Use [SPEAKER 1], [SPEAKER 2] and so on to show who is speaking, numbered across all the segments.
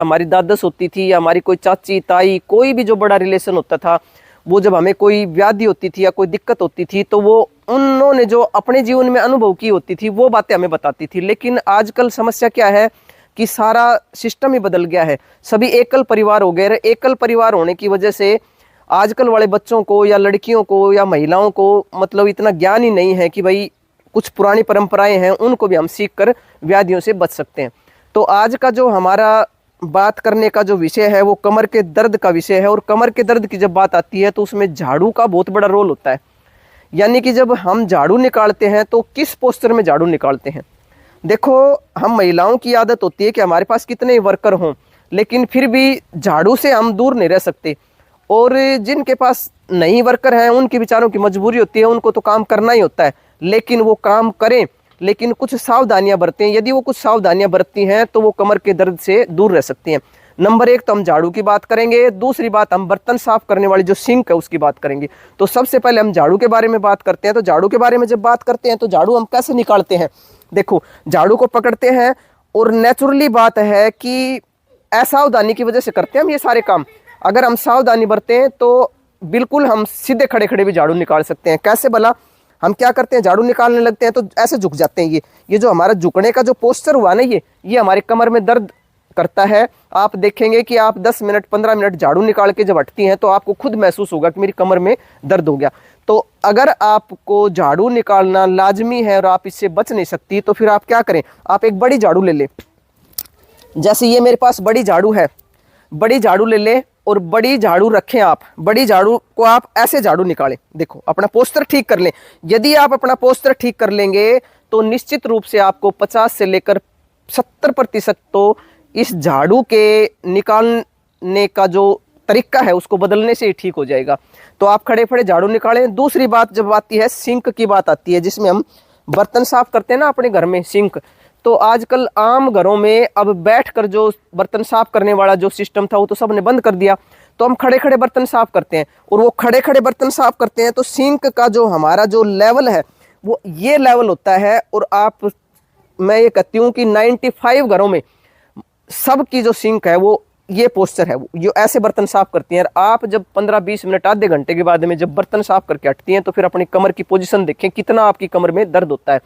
[SPEAKER 1] हमारी दादस होती थी या हमारी कोई चाची ताई, कोई भी जो बड़ा रिलेशन होता था, वो जब हमें कोई व्याधि होती थी या कोई दिक्कत होती थी तो वो उन्होंने जो अपने जीवन में अनुभव की होती थी वो बातें हमें बताती थी। लेकिन आजकल समस्या क्या है कि सारा सिस्टम ही बदल गया है, सभी एकल परिवार हो गए। एकल परिवार होने की वजह से आजकल वाले बच्चों को या लड़कियों को या महिलाओं को मतलब इतना ज्ञान ही नहीं है कि भाई कुछ पुरानी परंपराएं हैं उनको भी हम सीख कर व्याधियों से बच सकते हैं। तो आज का जो हमारा बात करने का जो विषय है वो कमर के दर्द का विषय है। और कमर के दर्द की जब बात आती है तो उसमें झाड़ू का बहुत बड़ा रोल होता है। यानी कि जब हम झाड़ू निकालते हैं तो किस पोस्चर में झाड़ू निकालते हैं। देखो, हम महिलाओं की आदत होती है कि हमारे पास कितने ही वर्कर हों लेकिन फिर भी झाड़ू से हम दूर नहीं रह सकते। और जिनके पास नहीं वर्कर हैं उनकी बेचारों की मजबूरी होती है, उनको तो काम करना ही होता है, लेकिन वो काम करें लेकिन कुछ सावधानियां बरतें। यदि वो कुछ सावधानियां बरतती हैं तो वो कमर के दर्द से दूर रह सकती हैं। नंबर एक तो हम झाड़ू की बात करेंगे, दूसरी बात हम बर्तन साफ करने वाली जो सिंक है उसकी बात करेंगे। तो सबसे पहले हम झाड़ू के बारे में बात करते हैं। तो झाड़ू के बारे में जब बात करते हैं तो झाड़ू हम कैसे निकालते हैं। देखो, झाड़ू को पकड़ते हैं और नेचुरली बात है कि असावधानी की वजह से करते हैं हम ये सारे काम। अगर हम सावधानी बरतें तो बिल्कुल हम सीधे खड़े खड़े भी झाड़ू निकाल सकते हैं। कैसे भला? हम क्या करते हैं, झाड़ू निकालने लगते हैं तो ऐसे झुक जाते हैं। ये जो हमारा झुकने का जो पोस्चर हुआ ना, ये हमारी कमर में दर्द करता है। आप देखेंगे कि आप 10 मिनट 15 मिनट झाड़ू निकाल के जब हटती हैं तो आपको खुद महसूस होगा कि मेरी कमर में दर्द हो गया। तो अगर आपको झाड़ू निकालना लाजमी है और आप इससे बच नहीं सकती तो फिर आप क्या करें, आप एक बड़ी झाड़ू ले लें। जैसे ये मेरे पास बड़ी झाड़ू है, बड़ी झाड़ू ले लें और बड़ी झाड़ू रखें। आप बड़ी झाड़ू को आप ऐसे झाड़ू निकालें। देखो, अपना पोस्चर ठीक कर लें। यदि आप अपना पोस्चर ठीक कर लेंगे तो निश्चित रूप से आपको 50 से लेकर 70% तो इस झाड़ू के निकालने का जो तरीका है उसको बदलने से ही ठीक हो जाएगा। तो आप खड़े खड़े झाड़ू निकालें। दूसरी बात जब आती है सिंक की बात आती है, जिसमें हम बर्तन साफ करते हैं ना अपने घर में, सिंक। तो आजकल आम घरों में अब बैठकर जो बर्तन साफ करने वाला जो सिस्टम था वो तो सबने बंद कर दिया। तो हम खड़े खड़े बर्तन साफ करते हैं और वो खड़े खड़े बर्तन साफ करते हैं तो सिंक का जो हमारा जो लेवल है वो ये लेवल होता है। और आप, मैं ये कहती हूँ कि 95 घरों में सबकी जो सिंक है वो ये पोस्चर है, वो जो ऐसे बर्तन साफ करती हैं। आप जब 15-20 मिनट आधे घंटे के बाद में जब बर्तन साफ करके हटती हैं तो फिर अपनी कमर की पोजीशन देखें, कितना आपकी कमर में दर्द होता है।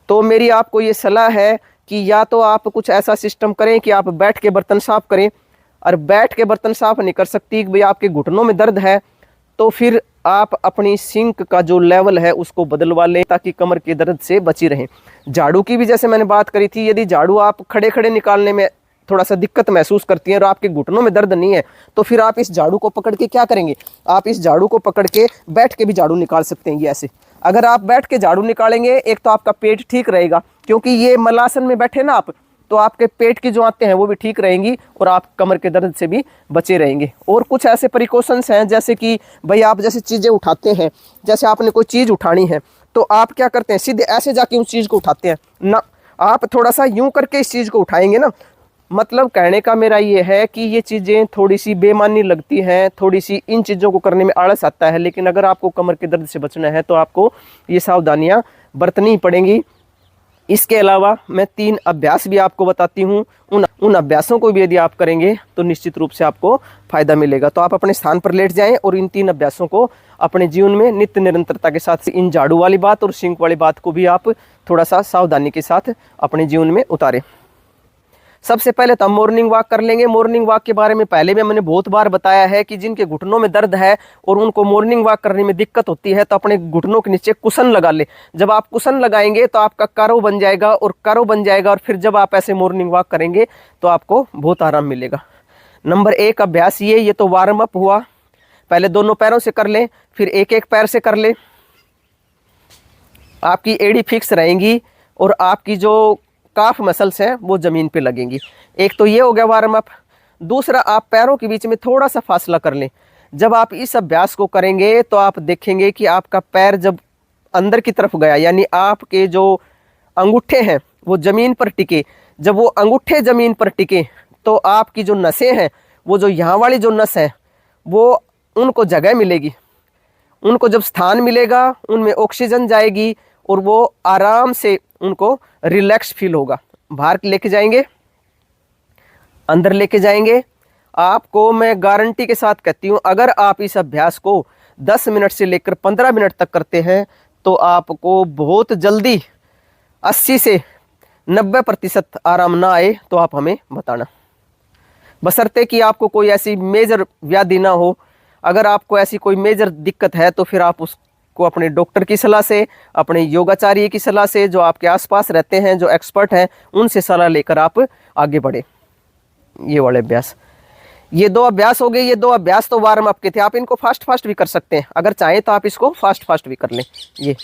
[SPEAKER 1] तो मेरी आपको ये सलाह है कि या तो आप कुछ ऐसा सिस्टम करें कि आप बैठ के बर्तन साफ करें। और बैठ के बर्तन साफ नहीं कर सकती कि भाई आपके घुटनों में दर्द है तो फिर आप अपनी सिंक का जो लेवल है उसको बदलवा लें ताकि कमर के दर्द से बची रहें। झाड़ू की भी जैसे मैंने बात करी थी, यदि झाड़ू आप खड़े खड़े निकालने में थोड़ा सा दिक्कत महसूस करती हैं और आपके घुटनों में दर्द नहीं है तो फिर आप इस झाड़ू को पकड़ के क्या करेंगे, आप इस झाड़ू को पकड़ के बैठ के भी झाड़ू निकाल सकते हैं। ये ऐसे अगर आप बैठ के झाड़ू निकालेंगे, एक तो आपका पेट ठीक रहेगा क्योंकि ये मलासन में बैठे ना आप, तो आपके पेट की जो आते हैं वो भी ठीक रहेंगी और आप कमर के दर्द से भी बचे रहेंगे। और कुछ ऐसे प्रिकॉशंस हैं जैसे कि भाई आप जैसे चीज़ें उठाते हैं, जैसे आपने कोई चीज़ उठानी है तो आप क्या करते हैं, सीधे ऐसे जाके उस चीज़ को उठाते हैं ना, आप थोड़ा सा यूं करके इस चीज़ को उठाएंगे ना। मतलब कहने का मेरा ये है कि ये चीज़ें थोड़ी सी बेमानी लगती हैं, थोड़ी सी इन चीज़ों को करने में आलस आता है, लेकिन अगर आपको कमर के दर्द से बचना है तो आपको ये सावधानियां बरतनी पड़ेंगी। इसके अलावा मैं 3 अभ्यास भी आपको बताती हूँ। उन अभ्यासों को भी यदि आप करेंगे तो निश्चित रूप से आपको फ़ायदा मिलेगा। तो आप अपने स्थान पर लेट जाएं और इन 3 अभ्यासों को अपने जीवन में नित्य निरंतरता के साथ इन झाड़ू वाली बात और सिंक वाली बात को भी आप थोड़ा सा सावधानी के साथ अपने जीवन में उतारें। सबसे पहले तो हम मॉर्निंग वॉक कर लेंगे। मॉर्निंग वॉक के बारे में पहले भी मैंने बहुत बार बताया है कि जिनके घुटनों में दर्द है और उनको मॉर्निंग वॉक करने में दिक्कत होती है तो अपने घुटनों के नीचे कुशन लगा ले। जब आप कुशन लगाएंगे तो आपका कारो बन जाएगा और फिर जब आप ऐसे मॉर्निंग वॉक करेंगे तो आपको बहुत आराम मिलेगा। नंबर 1 अभ्यास ये तो वार्म अप हुआ। पहले दोनों पैरों से कर लें, फिर एक एक पैर से कर लें। आपकी एड़ी फिक्स रहेंगी और आपकी जो काफ मसल्स हैं वो ज़मीन पे लगेंगी। एक तो ये हो गया वार्म अप। दूसरा, आप पैरों के बीच में थोड़ा सा फासला कर लें। जब आप इस अभ्यास को करेंगे तो आप देखेंगे कि आपका पैर जब अंदर की तरफ गया, यानी आपके जो अंगूठे हैं वो ज़मीन पर टिके, जब वो अंगूठे ज़मीन पर टिके तो आपकी जो नसें हैं, वो जो यहाँ वाली जो नस है वो उनको जगह मिलेगी। उनको जब स्थान मिलेगा उनमें ऑक्सीजन जाएगी और वो आराम से उनको रिलैक्स फील होगा। बाहर लेके जाएंगे, अंदर लेके जाएंगे। आपको मैं गारंटी के साथ कहती हूँ, अगर आप इस अभ्यास को 10 मिनट से लेकर 15 मिनट तक करते हैं तो आपको बहुत जल्दी 80 से 90% आराम ना आए तो आप हमें बताना, बशर्ते कि आपको कोई ऐसी मेजर व्याधि ना हो। अगर आपको ऐसी कोई मेजर दिक्कत है तो फिर आप उसको अपने डॉक्टर की सलाह से, अपने योगाचार्य की सलाह से, जो आपके आसपास रहते हैं, जो एक्सपर्ट हैं, उनसे सलाह लेकर आप आगे बढ़े। ये वाले अभ्यास, ये 2 अभ्यास हो गए। ये 2 अभ्यास तो वार्म अप के थे, आप इनको फास्ट भी कर सकते हैं। अगर चाहें तो आप इसको फास्ट भी कर लें। ये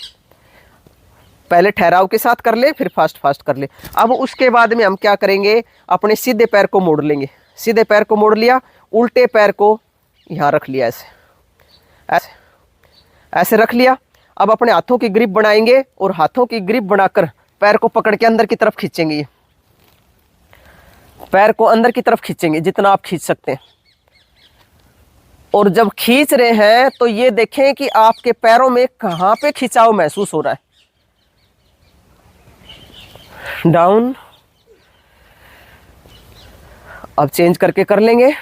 [SPEAKER 1] पहले ठहराव के साथ कर ले, फिर फास्ट कर ले। अब उसके बाद में हम क्या करेंगे, अपने सीधे पैर को मोड़ लेंगे। सीधे पैर को मोड़ लिया, उल्टे पैर को यहाँ रख लिया, ऐसे ऐसे ऐसे रख लिया। अब अपने हाथों की ग्रिप बनाएंगे और हाथों की ग्रिप बनाकर पैर को पकड़ के अंदर की तरफ खींचेंगे। ये पैर को अंदर की तरफ खींचेंगे जितना आप खींच सकते हैं। और जब खींच रहे हैं तो ये देखें कि आपके पैरों में कहां पे खिंचाव महसूस हो रहा है। डाउन। अब चेंज करके कर लेंगे।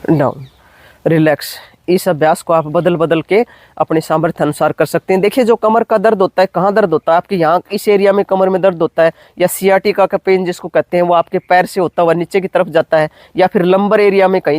[SPEAKER 1] Down, relax. इस अभ्यास को आप बदल के अपने सामर्थ्य अनुसार कर सकते हैं। देखिए, जो कमर का दर्द होता है, कहाँ दर्द होता है आपके, यहाँ इस एरिया में कमर में दर्द होता है, या सियाटिका का पेन जिसको कहते हैं, वो आपके पैर से होता हुआ नीचे की तरफ जाता है, या फिर लंबर एरिया में कहीं